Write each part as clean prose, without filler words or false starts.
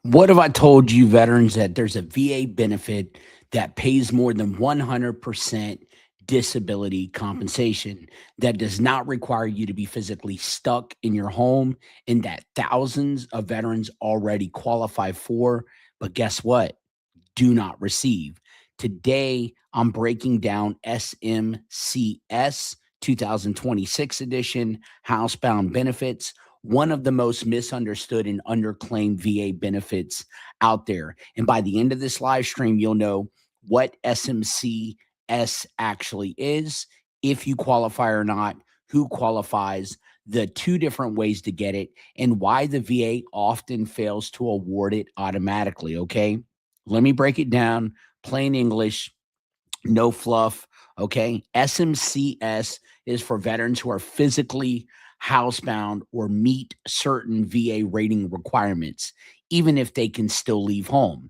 What have I told you, veterans, that there's a VA benefit that pays more than 100% disability compensation that does not require you to be physically stuck in your home and that thousands of veterans already qualify for, but guess what? Do not receive. Today, I'm breaking down SMCS 2026 edition housebound benefits, one of the most misunderstood and underclaimed VA benefits out there. And by the end of this live stream, you'll know what SMC-S actually is, if you qualify or not, who qualifies, the two different ways to get it, and why the VA often fails to award it automatically. Okay. Let me break it down plain English, no fluff. Okay. SMCS is for veterans who are physically housebound or meet certain VA rating requirements, even if they can still leave home.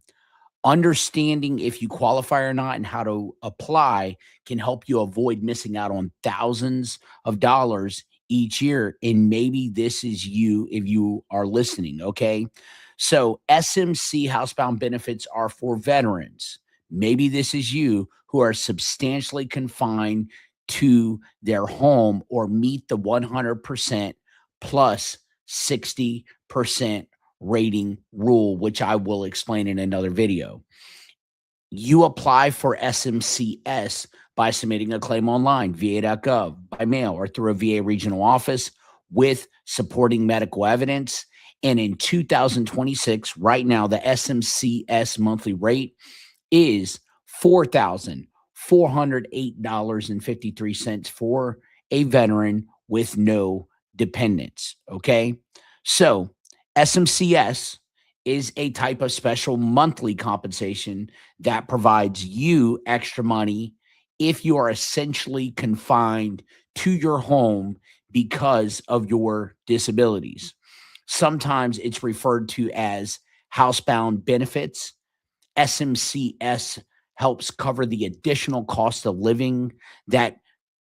Understanding if you qualify or not and how to apply can help you avoid missing out on thousands of dollars each year. And maybe this is you if you are listening. Okay. So, SMC housebound benefits are for veterans. Maybe this is you who are substantially confined to their home or meet the 100% plus 60% rating rule, which I will explain in another video. You apply for SMCS by submitting a claim online, va.gov, by mail, or through a VA regional office with supporting medical evidence. And in 2026, right now, the SMCS monthly rate is $4,408.53 for a veteran with no dependents. Okay. So, SMCS is a type of special monthly compensation that provides you extra money if you are essentially confined to your home because of your disabilities. Sometimes it's referred to as housebound benefits. SMCS helps cover the additional cost of living that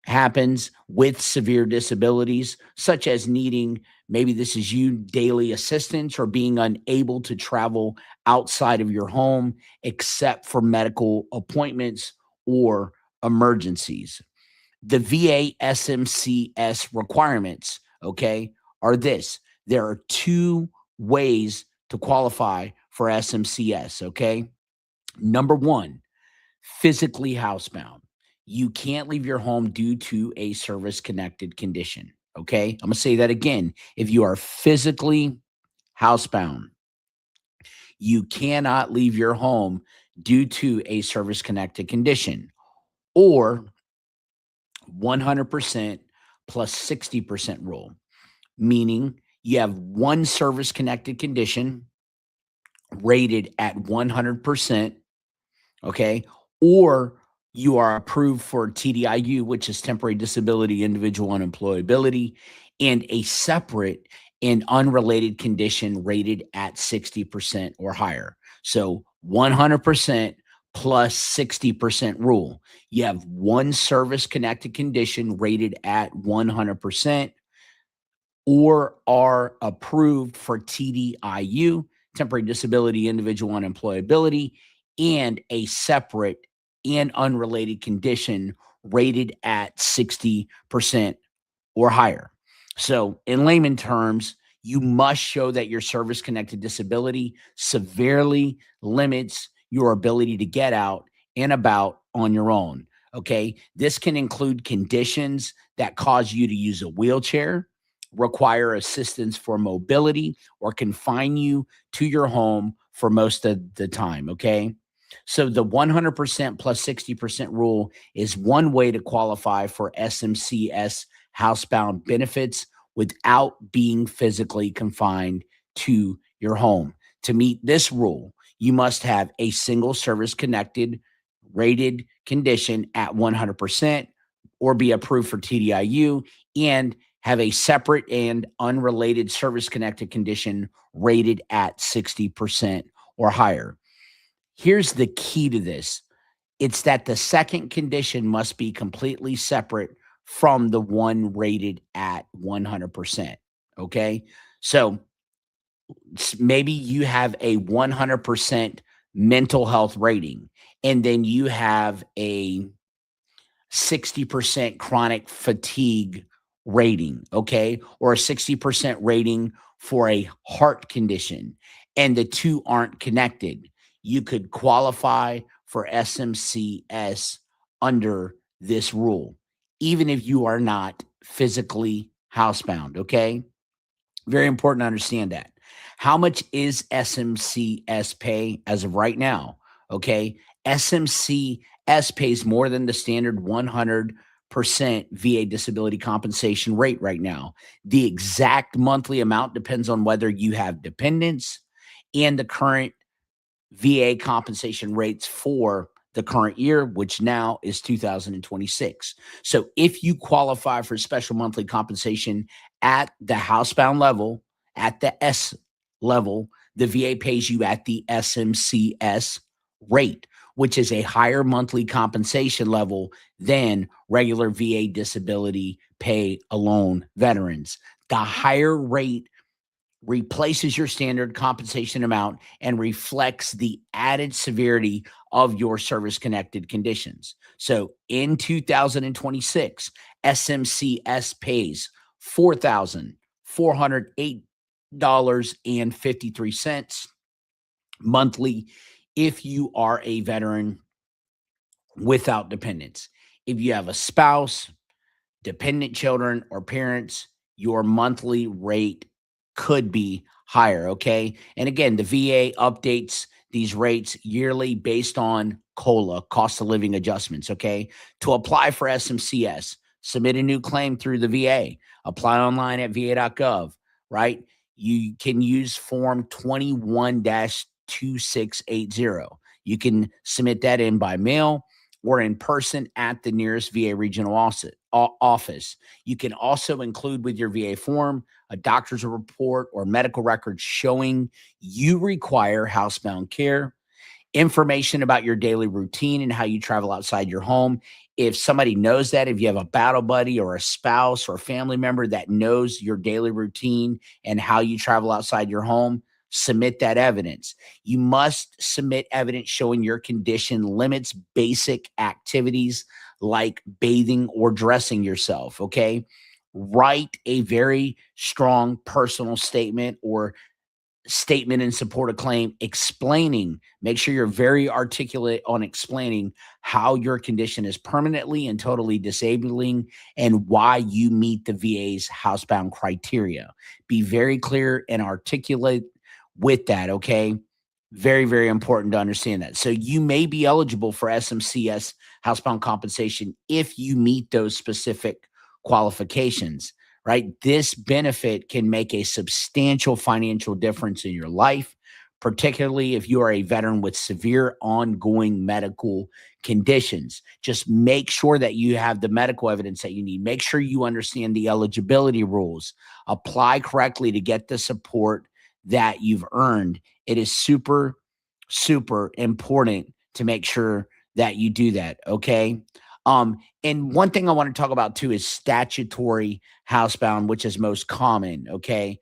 happens with severe disabilities, such as needing, maybe this is you, daily assistance or being unable to travel outside of your home except for medical appointments or emergencies. The VA SMCS requirements, okay, are this. There are two ways to qualify for SMCS, okay? Number one, physically housebound. You can't leave your home due to a service connected condition. Okay. I'm going to say that again. If you are physically housebound, you cannot leave your home due to a service connected condition, or 100% plus 60% rule, meaning you have one service connected condition rated at 100%. Okay. Or you are approved for TDIU, which is temporary disability, individual unemployability, and a separate and unrelated condition rated at 60% or higher. So 100% plus 60% rule. You have one service connected condition rated at 100% or are approved for TDIU, temporary disability, individual unemployability, and a separate and unrelated condition rated at 60% or higher. So, in layman terms, you must show that your service connected disability severely limits your ability to get out and about on your own. Okay. This can include conditions that cause you to use a wheelchair, require assistance for mobility, or confine you to your home for most of the time. Okay. So the 100% plus 60% rule is one way to qualify for SMCS housebound benefits without being physically confined to your home. To meet this rule, you must have a single service connected rated condition at 100% or be approved for TDIU and have a separate and unrelated service connected condition rated at 60% or higher. Here's the key to this. It's that the second condition must be completely separate from the one rated at 100%. Okay. So maybe you have a 100% mental health rating, and then you have a 60% chronic fatigue rating, okay, or a 60% rating for a heart condition, and the two aren't connected, you could qualify for SMCS under this rule, even if you are not physically housebound, okay? Very important to understand that. How much is SMCS pay as of right now? Okay. SMCS pays more than the standard 100% VA disability compensation rate right now. The exact monthly amount depends on whether you have dependents and the current VA compensation rates for the current year, which now is 2026. So if you qualify for special monthly compensation at the housebound level, at the S level, the VA pays you at the SMCS rate, which is a higher monthly compensation level than regular VA disability pay alone veterans. The higher rate replaces your standard compensation amount and reflects the added severity of your service connected conditions. So in 2026, SMCS pays $4,408.53 monthly if you are a veteran without dependents. If you have a spouse, dependent children, or parents, your monthly rate could be higher. Okay. And again, the VA updates these rates yearly based on COLA, cost of living adjustments. Okay. To apply for SMCS, submit a new claim through the VA, apply online at va.gov, right? You can use form 21 2680. You can submit that in by mail or in person at the nearest VA regional office. You can also include with your VA form a doctor's report or medical record showing you require housebound care, information about your daily routine and how you travel outside your home. If somebody knows that, if you have a battle buddy or a spouse or a family member that knows your daily routine and how you travel outside your home, submit that evidence. You must submit evidence showing your condition limits basic activities like bathing or dressing yourself. Okay. Write a very strong personal statement or statement in support of claim explaining, make sure you're very articulate on explaining how your condition is permanently and totally disabling and why you meet the VA's housebound criteria. Be very clear and articulate with that, okay? Very, very important to understand that. So you may be eligible for SMCS housebound compensation if you meet those specific qualifications, right? This benefit can make a substantial financial difference in your life, particularly if you are a veteran with severe ongoing medical conditions. Just make sure that you have the medical evidence that you need. Make sure you understand the eligibility rules. Apply correctly to get the support that you've earned. It is super, super important to make sure that you do that. Okay. And one thing I want to talk about too is statutory housebound, which is most common. Okay.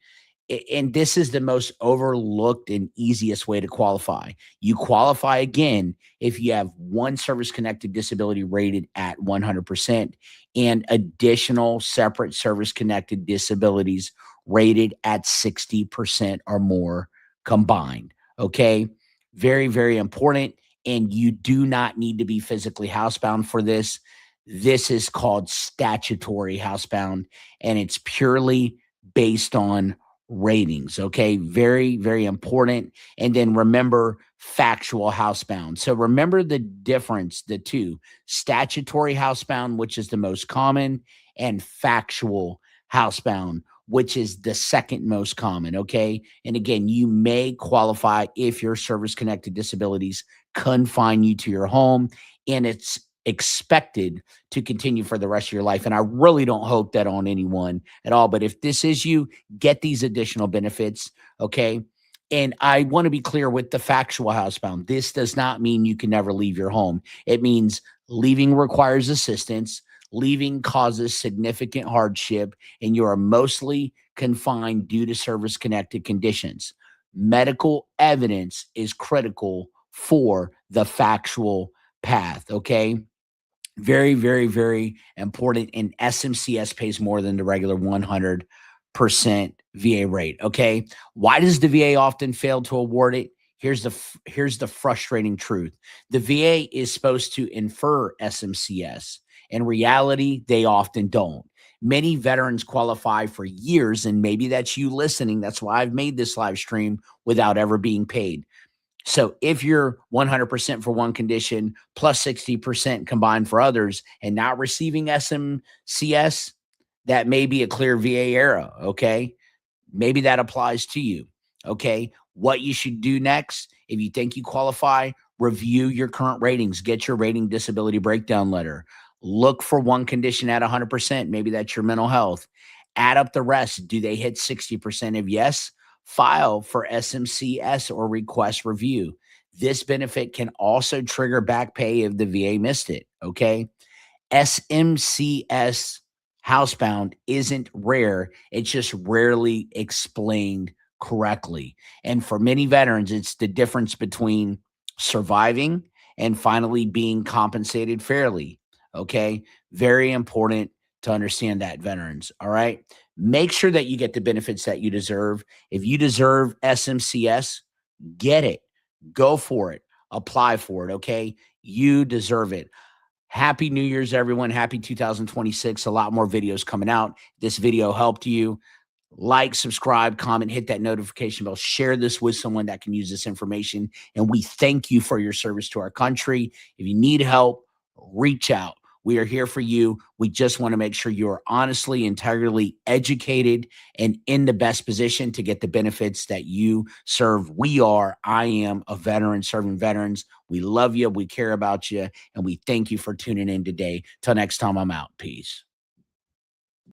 And this is the most overlooked and easiest way to qualify. You qualify again if you have one service connected disability rated at 100% and additional separate service connected disabilities rated at 60% or more combined. Okay. Very, very important. And you do not need to be physically housebound for this. This is called statutory housebound, and it's purely based on ratings. Okay. Very, very important. And then remember factual housebound. So remember the difference, the two: statutory housebound, which is the most common, and factual housebound, which is the second most common. Okay. And again, you may qualify if your service connected disabilities confine you to your home and it's expected to continue for the rest of your life. And I really don't hope that on anyone at all. But if this is you, get these additional benefits. Okay. And I want to be clear with the factual housebound. This does not mean you can never leave your home. It means leaving requires assistance. Leaving causes significant hardship, and you are mostly confined due to service connected conditions. medical evidence is critical for the factual path. Okay. Very, very, very important. And SMCS pays more than the regular 100% VA rate. Okay. Why does the VA often fail to award it? Here's the frustrating truth. The VA is supposed to infer SMCS. In reality, they often don't. Many veterans qualify for years, and maybe that's you listening. That's why I've made this live stream without ever being paid. So if you're 100% for one condition plus 60% combined for others and not receiving SMCS, that may be a clear VA error. Okay. Maybe that applies to you. Okay. What you should do next, if you think you qualify, review your current ratings, get your rating disability breakdown letter. Look for one condition at 100%. Maybe that's your mental health. Add up the rest. Do they hit 60%? If yes, file for SMCS or request review. This benefit can also trigger back pay if the VA missed it. Okay. SMCS housebound isn't rare, it's just rarely explained correctly. And for many veterans, it's the difference between surviving and finally being compensated fairly. Okay. Very important to understand that, veterans. All right. Make sure that you get the benefits that you deserve. If you deserve SMCS, get it, go for it, apply for it. Okay. You deserve it. Happy New Year's, everyone. Happy 2026. A lot more videos coming out. This video helped you. Like, subscribe, comment, hit that notification bell, share this with someone that can use this information. And we thank you for your service to our country. If you need help, reach out. We are here for you. We just want to make sure you are honestly, entirely educated and in the best position to get the benefits that you serve. I am a veteran serving veterans. We love you. We care about you. And we thank you for tuning in today. Till next time, I'm out. Peace.